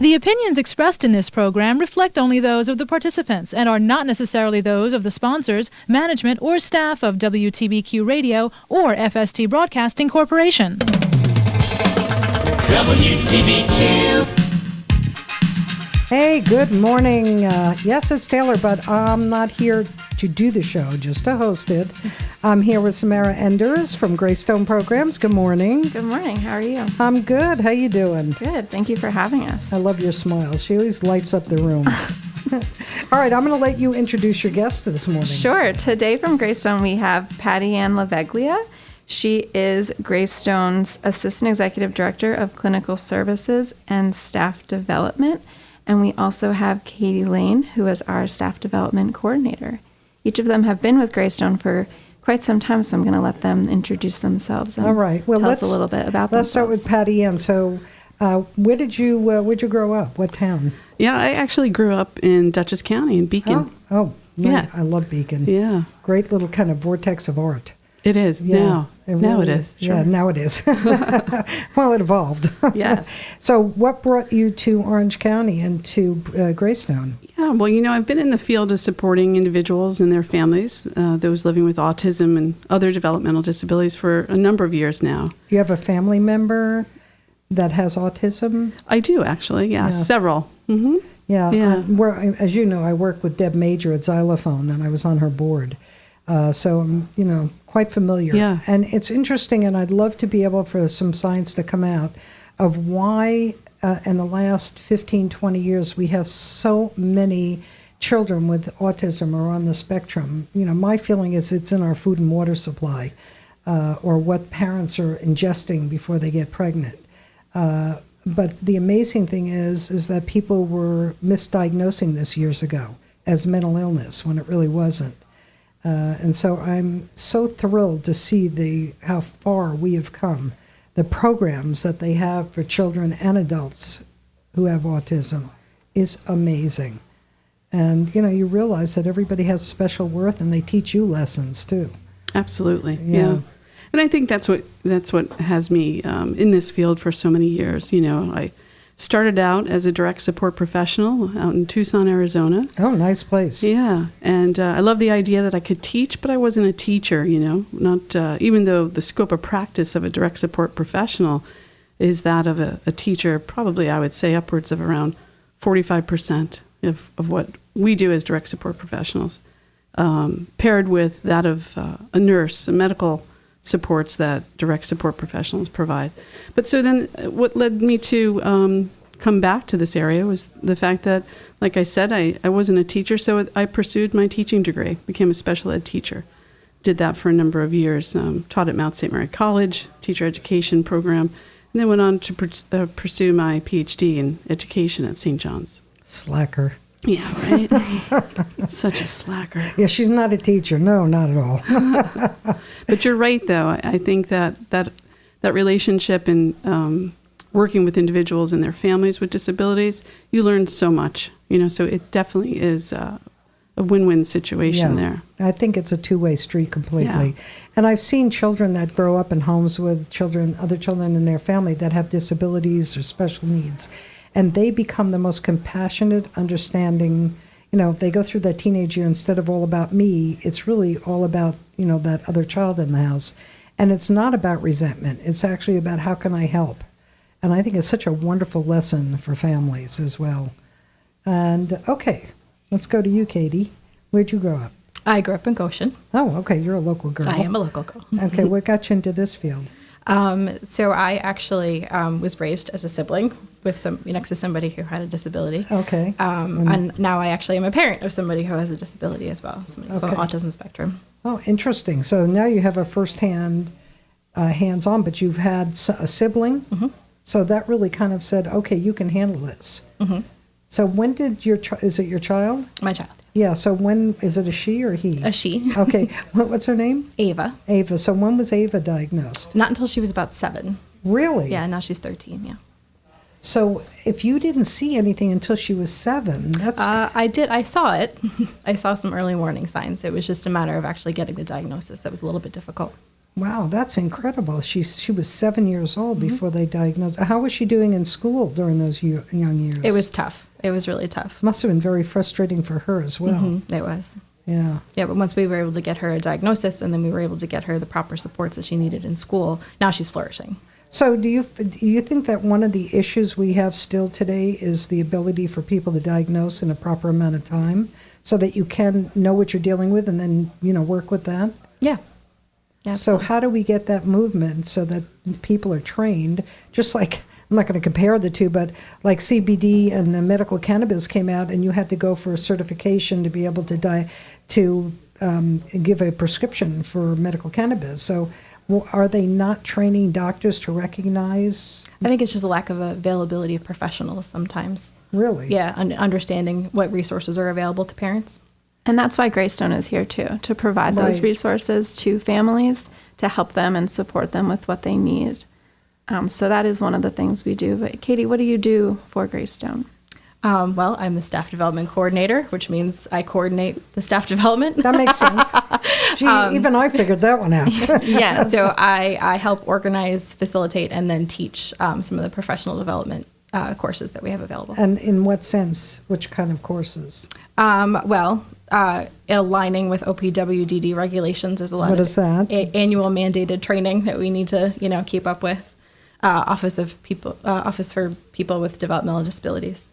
The opinions expressed in this program reflect only those of the participants and are not necessarily those of the sponsors, management, or staff of WTBQ Radio or FST Broadcasting Corporation. WTBQ. Hey, good morning. Yes, it's Taylor, but I'm not here to do the show, just to host it. I'm here with Samara Enders from Greystone Programs. Good morning. Good morning. How are you? I'm good. How you doing? Good. Thank you for having us. I love your smile. She always lights up the room. All right, I'm going to let you introduce your guest this morning. Sure. Today from Greystone, we have Pattiann LaVeglia. She is Greystone's Assistant Executive Director of Clinical Services and Staff Development. And we also have Katie Lane, who is our Staff Development Coordinator. Each of them have been with Greystone for quite some time, so I'm going to let them introduce themselves and All right. Well, tell us a little bit about themselves. Let's start with Pattiann. So where'd you grow up? What town? Yeah, I actually grew up in Dutchess County in Beacon. Oh, yeah. I love Beacon. Yeah. Great little kind of vortex of art. It is now. Now it is. Sure. Yeah, now it is. Well, it evolved. Yes. So what brought you to Orange County and to Greystone? Yeah, well, I've been in the field of supporting individuals and their families, those living with autism and other developmental disabilities for a number of years now. You have a family member that has autism? I do, actually, yeah. Several. Mm-hmm. Yeah. As you know, I work with Deb Major at Xylophone, and I was on her board. So I'm, quite familiar. Yeah. And it's interesting, and I'd love to be able for some science to come out of why in the last 15, 20 years we have so many children with autism or on the spectrum. My feeling is it's in our food and water supply or what parents are ingesting before they get pregnant. But the amazing thing is that people were misdiagnosing this years ago as mental illness when it really wasn't. And so I'm so thrilled to see how far we have come. The programs that they have for children and adults who have autism is amazing. And, you realize that everybody has special worth, and they teach you lessons, too. Absolutely, yeah. And I think that's what has me in this field for so many years. I started out as a direct support professional out in Tucson, Arizona. Oh, nice place. Yeah, and I love the idea that I could teach, but I wasn't a teacher, not even though the scope of practice of a direct support professional is that of a teacher, probably I would say upwards of around 45% of what we do as direct support professionals, paired with that of a nurse, a medical supports that direct support professionals provide. But so then what led me to come back to this area was the fact that, like I said, I wasn't a teacher, so I pursued my teaching degree, became a special ed teacher. Did that for a number of years, taught at Mount St. Mary College, teacher education program, and then went on to pursue my PhD in education at St. John's. Slacker. Yeah, right? Such a slacker. Yeah, she's not a teacher. No, not at all. But you're right, though. I think that relationship and working with individuals and their families with disabilities, you learn so much. So it definitely is a win-win situation there. I think it's a two-way street completely. Yeah. And I've seen children that grow up in homes with other children in their family that have disabilities or special needs. And they become the most compassionate, understanding, if they go through that teenage year, instead of all about me, it's really all about, that other child in the house. And it's not about resentment. It's actually about how can I help? And I think it's such a wonderful lesson for families as well. And, okay, let's go to you, Katie. Where'd you grow up? I grew up in Goshen. Oh, okay, you're a local girl. I am a local girl. Okay, what got you into this field? So I actually was raised as a sibling with next to somebody who had a disability. Okay. And now I actually am a parent of somebody who has a disability as well, somebody who's on the autism spectrum. Oh, interesting. So now you have a firsthand, hands-on, but you've had a sibling. Mm-hmm. So that really kind of said, okay, you can handle this. Mm-hmm. So when did is it your child? My child. Yeah, so when, is it a she or he? A she. Okay, what's her name? Ava. Ava. So when was Ava diagnosed? Not until she was about 7. Really? Yeah, now she's 13, yeah. So if you didn't see anything until she was 7, that's... I did. I saw it. I saw some early warning signs. It was just a matter of actually getting the diagnosis that was a little bit difficult. Wow, that's incredible. She was 7 years old before they diagnosed. How was she doing in school during those young years? It was tough. It was really tough. Must have been very frustrating for her as well. It was. Yeah. Yeah, but once we were able to get her a diagnosis and then we were able to get her the proper supports that she needed in school, now she's flourishing. So do you think that one of the issues we have still today is the ability for people to diagnose in a proper amount of time so that you can know what you're dealing with and then, work with that? Yeah. So how do we get that movement so that people are trained, just like, I'm not going to compare the two, but like CBD and medical cannabis came out and you had to go for a certification to be able to give a prescription for medical cannabis. So are they not training doctors to recognize? I think it's just a lack of availability of professionals sometimes. Really? Yeah, understanding what resources are available to parents. And that's why Greystone is here too, to provide those resources to families to help them and support them with what they need. So that is one of the things we do. But Katie, what do you do for Greystone? Well, I'm the staff development coordinator, which means I coordinate the staff development. That makes sense. Gee, even I figured that one out. Yeah, so I help organize, facilitate, and then teach some of the professional development courses that we have available. And in what sense? Which kind of courses? Aligning with OPWDD regulations. There's a lot of annual mandated training that we need to, keep up with. Office for People with Developmental Disabilities.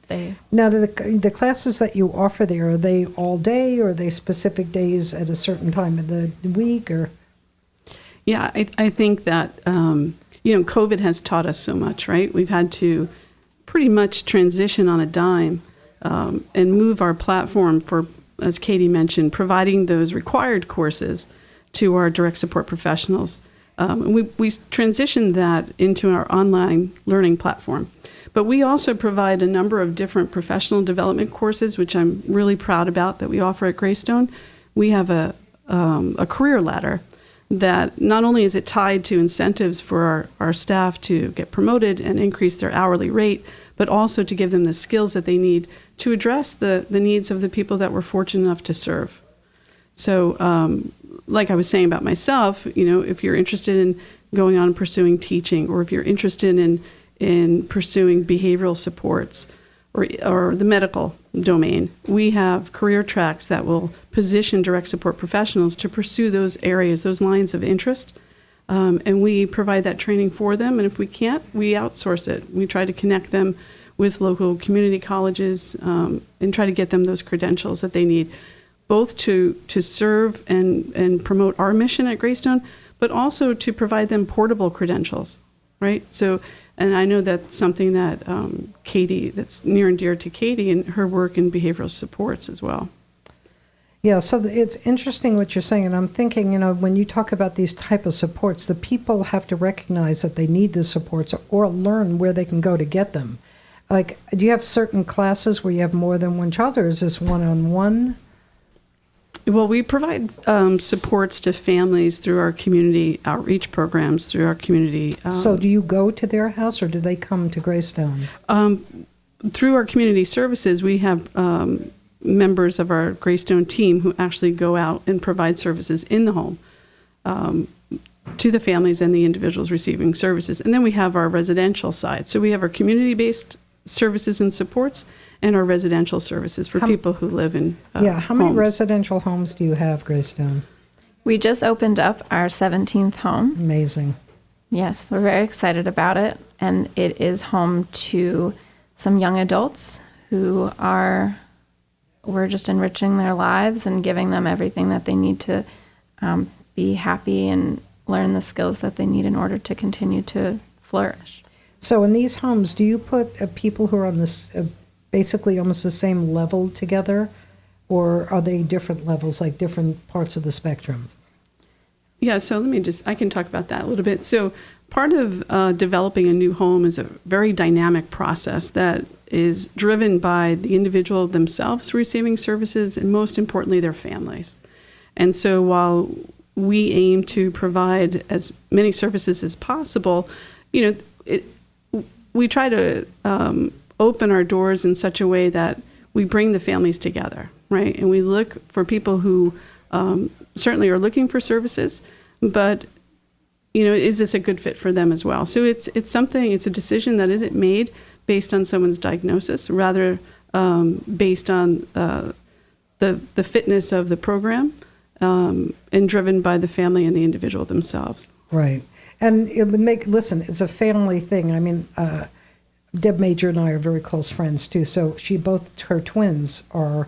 Now, the classes that you offer there, are they all day or are they specific days at a certain time of the week? Or? Yeah, I think that, COVID has taught us so much, right? We've had to pretty much transition on a dime and move our platform for, as Katie mentioned, providing those required courses to our direct support professionals. We transitioned that into our online learning platform. But we also provide a number of different professional development courses, which I'm really proud about that we offer at Greystone. We have a career ladder that not only is it tied to incentives for our staff to get promoted and increase their hourly rate, but also to give them the skills that they need to address the needs of the people that we're fortunate enough to serve. So, like I was saying about myself, if you're interested in going on and pursuing teaching, or if you're interested in pursuing behavioral supports or the medical domain, we have career tracks that will position direct support professionals to pursue those areas, those lines of interest. And we provide that training for them. And if we can't, we outsource it. We try to connect them with local community colleges and try to get them those credentials that they need, both to serve and promote our mission at Greystone, but also to provide them portable credentials, right? So, and I know that's something that Katie, that's near and dear to Katie and her work in behavioral supports as well. Yeah, so it's interesting what you're saying, and I'm thinking, when you talk about these type of supports, the people have to recognize that they need the supports or learn where they can go to get them. Like, do you have certain classes where you have more than one child, or is this one-on-one? Well, we provide supports to families through our community outreach programs, through our community. So do you go to their house, or do they come to Greystone? Through our community services, we have members of our Greystone team who actually go out and provide services in the home to the families and the individuals receiving services. And then we have our residential side. So we have our community-based services and supports and our residential services for people who live in how many residential homes do you have, Greystone? We just opened up our 17th home. Amazing. Yes, we're very excited about it. And it is home to some young adults who we're just enriching their lives and giving them everything that they need to be happy and learn the skills that they need in order to continue to flourish. So in these homes, do you put people who are on this basically almost the same level together, or are they different levels, like different parts of the spectrum? Yeah, so I can talk about that a little bit. So part of developing a new home is a very dynamic process that is driven by the individual themselves receiving services and, most importantly, their families. And so while we aim to provide as many services as possible, we try to open our doors in such a way that we bring the families together, right? And we look for people who certainly are looking for services, but is this a good fit for them as well? So it's a decision that isn't made based on someone's diagnosis, rather based on the fitness of the program and driven by the family and the individual themselves. Right. And it would it's a family thing. I mean, Deb Major and I are very close friends too. So her twins have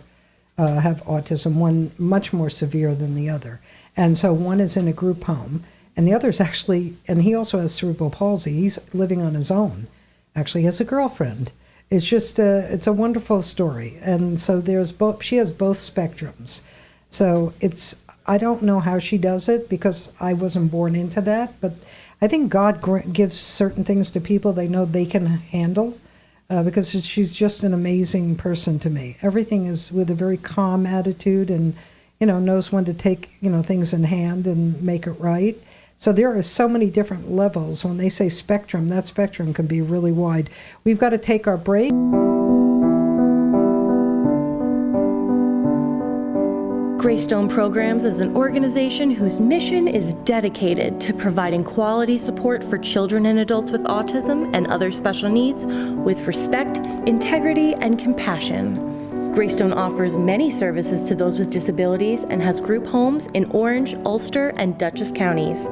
autism, one much more severe than the other. And so one is in a group home, and the other is actually, and he also has cerebral palsy. He's living on his own, actually has a girlfriend. It's just, it's a wonderful story. And so she has both spectrums. So I don't know how she does it because I wasn't born into that, but I think God gives certain things to people they know they can handle because she's just an amazing person to me. Everything is with a very calm attitude and, knows when to take, things in hand and make it right. So there are so many different levels. When they say spectrum, that spectrum can be really wide. We've got to take our break. Greystone Programs is an organization whose mission is dedicated to providing quality support for children and adults with autism and other special needs with respect, integrity, and compassion. Greystone offers many services to those with disabilities and has group homes in Orange, Ulster, and Dutchess counties.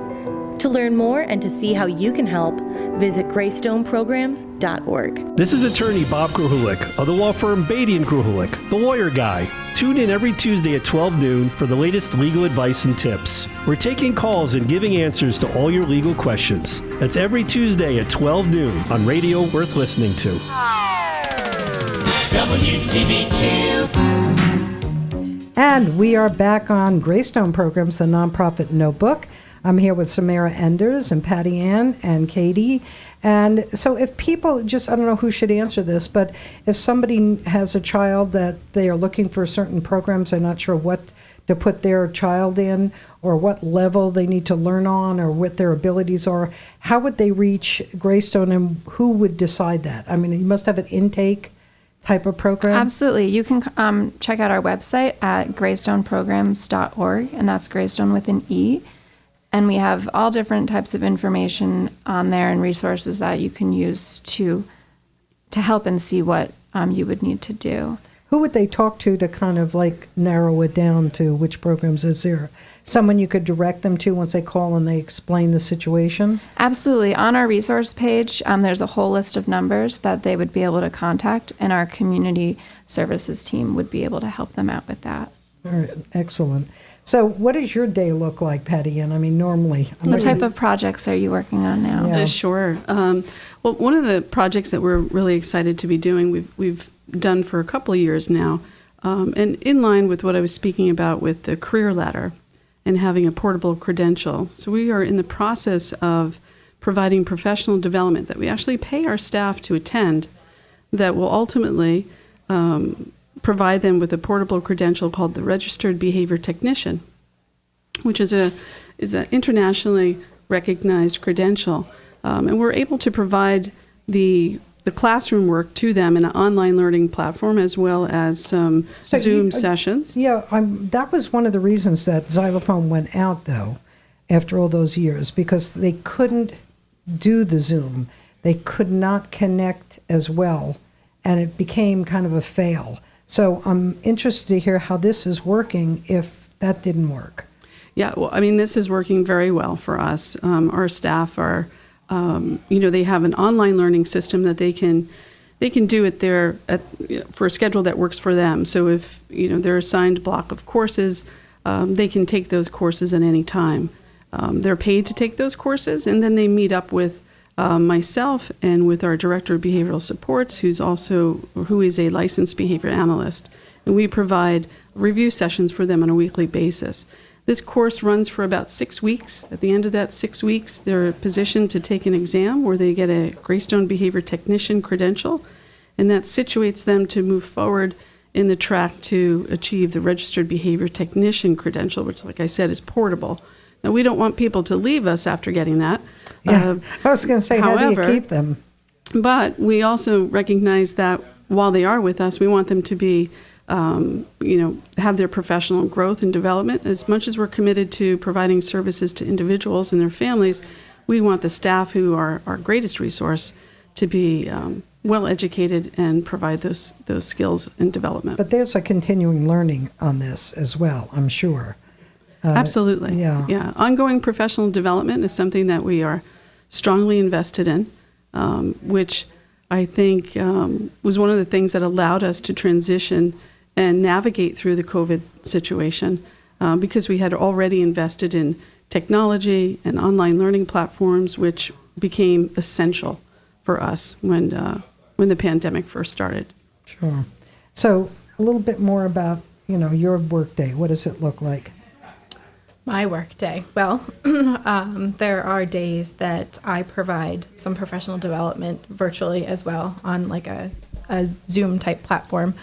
To learn more and to see how you can help, visit greystoneprograms.org. This is attorney Bob Gruhulik of the law firm Beatty & Gruhulik, the lawyer guy. Tune in every Tuesday at 12 noon for the latest legal advice and tips. We're taking calls and giving answers to all your legal questions. That's every Tuesday at 12 noon on radio worth listening to. WTBQ. And we are back on Greystone Programs, the nonprofit notebook. I'm here with Samara Enders and Pattiann and Katie. And so if people I don't know who should answer this, but if somebody has a child that they are looking for certain programs, they're not sure what to put their child in or what level they need to learn on or what their abilities are, how would they reach Greystone and who would decide that? I mean, you must have an intake type of program? Absolutely. You can check out our website at greystoneprograms.org, and that's Greystone with an E. And we have all different types of information on there and resources that you can use to help and see what you would need to do. Who would they talk to kind of narrow it down to which programs? Is there someone you could direct them to once they call and they explain the situation? Absolutely. On our resource page, there's a whole list of numbers that they would be able to contact, and our community services team would be able to help them out with that. All right, excellent. So what does your day look like, Pattiann? I mean, normally. What type of projects are you working on now? Yeah. Sure. Well, one of the projects that we're really excited to be doing, we've done for a couple of years now, and in line with what I was speaking about with the career ladder and having a portable credential. So we are in the process of providing professional development that we actually pay our staff to attend that will ultimately provide them with a portable credential called the Registered Behavior Technician, which is an internationally recognized credential. And we're able to provide the classroom work to them in an online learning platform as well as some Zoom sessions. Yeah, that was one of the reasons that Xylophone went out, though, after all those years, because they couldn't do the Zoom. They could not connect as well, and it became kind of a fail. So I'm interested to hear how this is working if that didn't work. Yeah, well, I mean, this is working very well for us. Our staff are, they have an online learning system that they can do it for a schedule that works for them. So if, they're assigned block of courses, they can take those courses at any time. They're paid to take those courses, and then they meet up with myself and with our Director of Behavioral Supports, who is a licensed behavior analyst. And we provide review sessions for them on a weekly basis. This course runs for about 6 weeks. At the end of that 6 weeks, they're positioned to take an exam where they get a Greystone Behavior Technician credential, and that situates them to move forward in the track to achieve the Registered Behavior Technician credential, which, like I said, is portable. Now, we don't want people to leave us after getting that. Yeah, I was going to say, however, how do you keep them? But we also recognize that while they are with us, we want them to be have their professional growth and development. As much as we're committed to providing services to individuals and their families, we want the staff, who are our greatest resource, to be well educated and provide those skills and development. But there's a continuing learning on this as well, I'm sure. Absolutely. Yeah. Ongoing professional development is something that we are strongly invested in, which I think was one of the things that allowed us to transition and navigate through the COVID situation, because we had already invested in technology and online learning platforms, which became essential for us when the pandemic first started. Sure. So a little bit more about, your workday. What does it look like? My work day. Well, there are days that I provide some professional development virtually as well on like a Zoom type platform.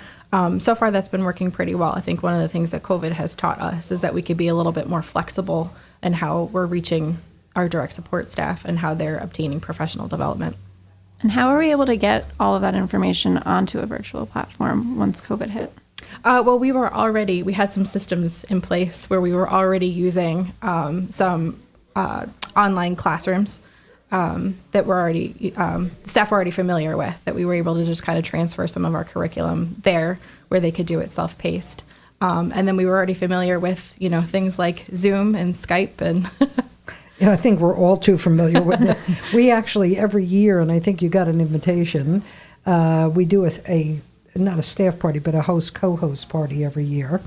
So far, that's been working pretty well. I think one of the things that COVID has taught us is that we could be a little bit more flexible in how we're reaching our direct support staff and how they're obtaining professional development. And how are we able to get all of that information onto a virtual platform once COVID hit? Well, we had some systems in place where we were already using some online classrooms that were already, staff were already familiar with, that we were able to just kind of transfer some of our curriculum there where they could do it self-paced. And then we were already familiar with, things like Zoom and Skype and... Yeah, I think we're all too familiar with it. We actually, every year, and I think you got an invitation, we do not a staff party, but a co-host party every year.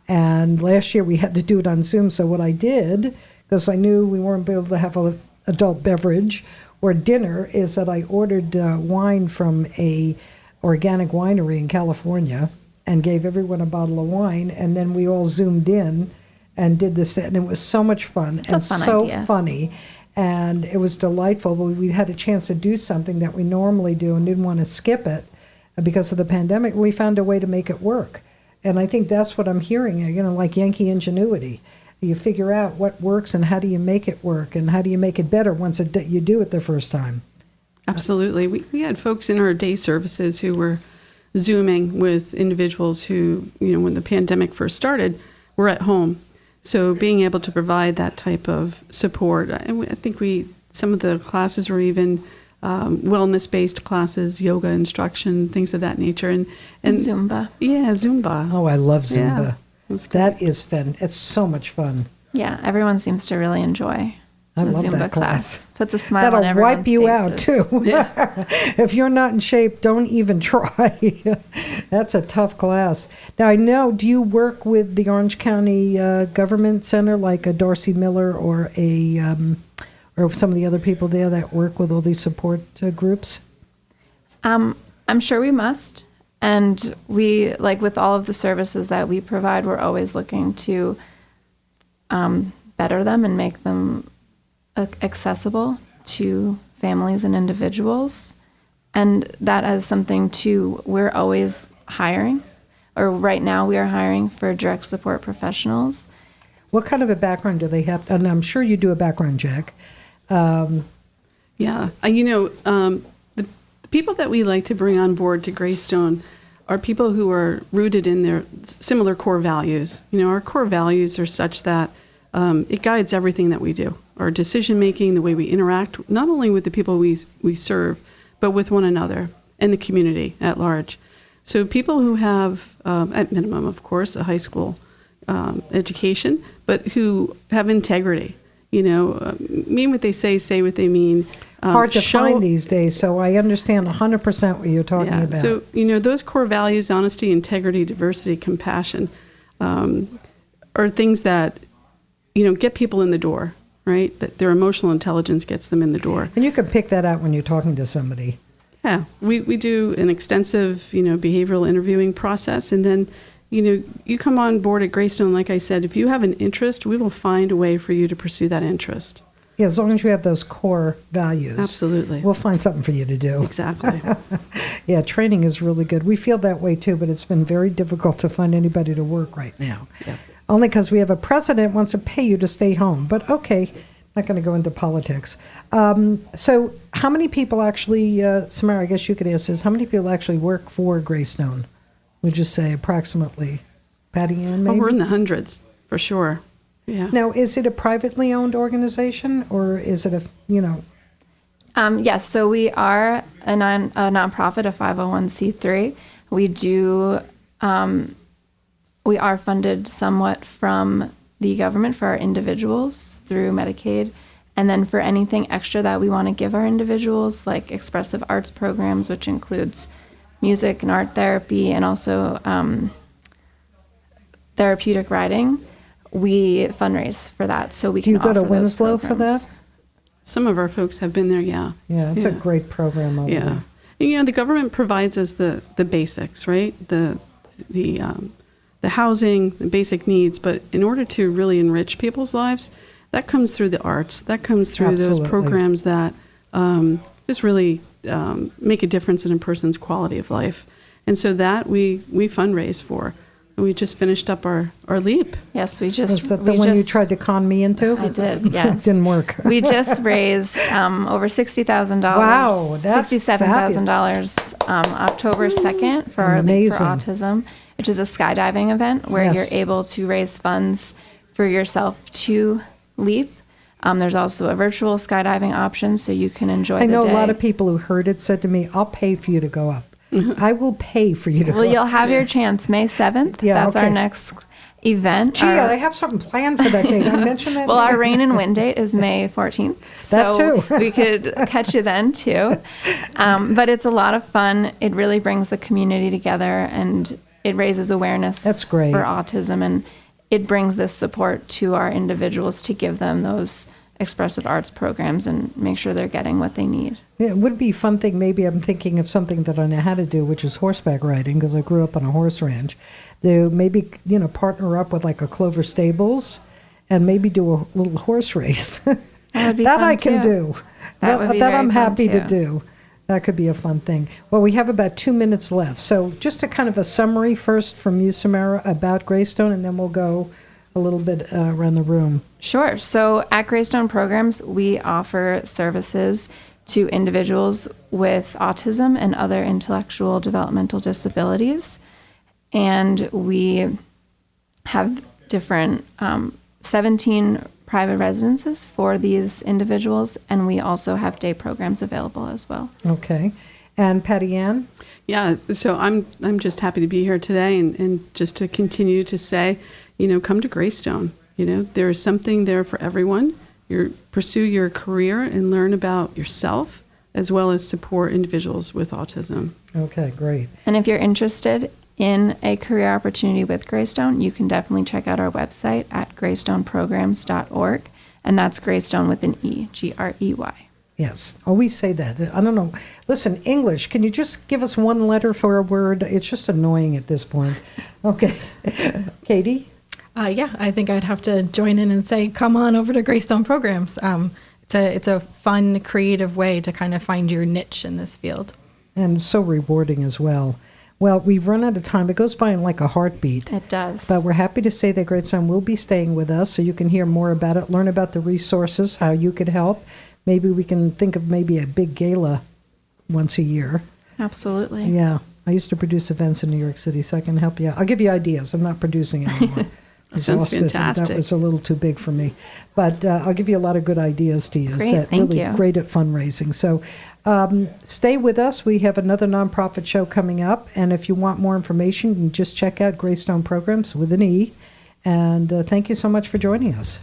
And last year we had to do it on Zoom. So what I did, because I knew we weren't able to have an adult beverage or dinner, is that I ordered wine from a organic winery in California and gave everyone a bottle of wine. And then we all Zoomed in and did this. And it was so much fun and so funny. And it was delightful. But we had a chance to do something that we normally do and didn't want to skip it. Because of the pandemic, we found a way to make it work. And I think that's what I'm hearing, like Yankee ingenuity. You figure out what works and how do you make it work and how do you make it better once you do it the first time. Absolutely. We had folks in our day services who were Zooming with individuals who, when the pandemic first started, were at home. So being able to provide that type of support, I think some of the classes were even wellness-based classes, yoga instruction, things of that nature, and Zumba. Yeah, Zumba. Oh, I love Zumba. Yeah, that is fun. It's so much fun. Yeah, everyone seems to really enjoy the love Zumba that class. Puts a smile on everyone's faces. That'll wipe you out too. Yeah. If you're not in shape, don't even try. That's a tough class. Now I know. Do you work with the Orange County Government Center, like a Darcy Miller or or some of the other people there that work with all these support groups? I'm sure we must. And we, like with all of the services that we provide, we're always looking to better them and make them accessible to families and individuals. And that is something, too, we're always hiring, or right now we are hiring for direct support professionals. What kind of a background do they have? And I'm sure you do a background check. The people that we like to bring on board to Greystone are people who are rooted in their similar core values. Our core values are such that it guides everything that we do. Our decision-making, the way we interact, not only with the people we serve, but with one another and the community at large. So people who have, at minimum, of course, a high school education, but who have integrity. Mean what they say what they mean. Hard to find these days, so I understand 100% what you're talking about. So, those core values, honesty, integrity, diversity, compassion, are things that, get people in the door, right? That their emotional intelligence gets them in the door. And you can pick that out when you're talking to somebody. Yeah, we do an extensive, behavioral interviewing process, and then you come on board at Greystone, like I said, if you have an interest, we will find a way for you to pursue that interest. Yeah, as long as you have those core values. Absolutely. We'll find something for you to do. Exactly. Yeah, training is really good. We feel that way too, but it's been very difficult to find anybody to work right now. Yeah. Only because we have a president wants to pay you to stay home. But okay, not going to go into politics. So how many people actually, Samara, I guess you could answer this, how many people actually work for Greystone? Would you say approximately? Pattiann, maybe? Oh, we're in the hundreds, for sure. Yeah. Now, is it a privately owned organization, or is it Yes, so we are a nonprofit, a 501c3. We are funded somewhat from the government for our individuals through Medicaid. And then for anything extra that we want to give our individuals, like expressive arts programs, which includes music and art therapy and also therapeutic riding, we fundraise for that. So we can offer those Do you go to Winslow for that? Some of our folks have been there, yeah. Yeah, it's a great program over there. And, you know, the government provides us the basics, right? The housing, the basic needs, but in order to really enrich people's lives, that comes through the arts. That comes through those programs that just really make a difference in a person's quality of life. And so that we fundraise for. And we just finished up our LEAP. Yes, we just... Was that the one you tried to con me into? I did, yes. It didn't work. We just raised over $60,000. Wow, that's $67,000 October 2nd for our LEAP for Autism, which is a skydiving event where you're able to raise funds for yourself to LEAP. There's also a virtual skydiving option, so you can enjoy the day. I know a lot of people who heard it said to me, I'll pay for you to go up. I will pay for you to go up. Well, you'll have your chance May 7th. Yeah, That's our next event. Gee, I have something planned for that date. I mentioned that. Well, our rain and wind date is May 14th. So that too. We could catch you then too. But it's a lot of fun. It really brings the community together and it raises awareness That's great. for autism. And it brings this support to our individuals to give them those expressive arts programs and make sure they're getting what they need. Yeah, it would be a fun thing. Maybe I'm thinking of something that I know how to do, which is horseback riding, because I grew up on a horse ranch. They maybe, partner up with like a Clover Stables and maybe do a little horse race. That would be that fun I can too. do. That would be that very I'm fun happy too. to do. That could be a fun thing. Well, we have about 2 minutes left. So just a kind of a summary first from you, Samara, about Greystone, and then we'll go a little bit around the room. Sure. So at Greystone Programs, we offer services to individuals with autism and other intellectual developmental disabilities. And we have different 17 private residences for these individuals, and we also have day programs available as well. Okay. And Pattiann? Yeah, so I'm just happy to be here today and just to continue to say, come to Greystone. There's something there for everyone. Pursue your career and learn about yourself, as well as support individuals with autism. Okay, great. And if you're interested in a career opportunity with Greystone, you can definitely check out our website at greystoneprograms.org. And that's Greystone with an E, Grey. Yes, always say that. I don't know. Listen, English, can you just give us one letter for a word? It's just annoying at this point. Okay. Katie? Yeah, I think I'd have to join in and say, come on over to Greystone Programs. It's a fun, creative way to kind of find your niche in this field. And so rewarding as well. Well, we've run out of time. It goes by in like a heartbeat. It does. But we're happy to say that Greystone will be staying with us, so you can hear more about it, learn about the resources, how you could help. Maybe we can think of maybe a big gala once a year. Absolutely. Yeah. I used to produce events in New York City, so I can help you out. I'll give you ideas. I'm not producing anymore. That sounds fantastic. That was a little too big for me. But I'll give you a lot of good ideas to use. Great, thank you. Great at fundraising. So stay with us. We have another nonprofit show coming up. And if you want more information, you can just check out Greystone Programs with an E. And thank you so much for joining us.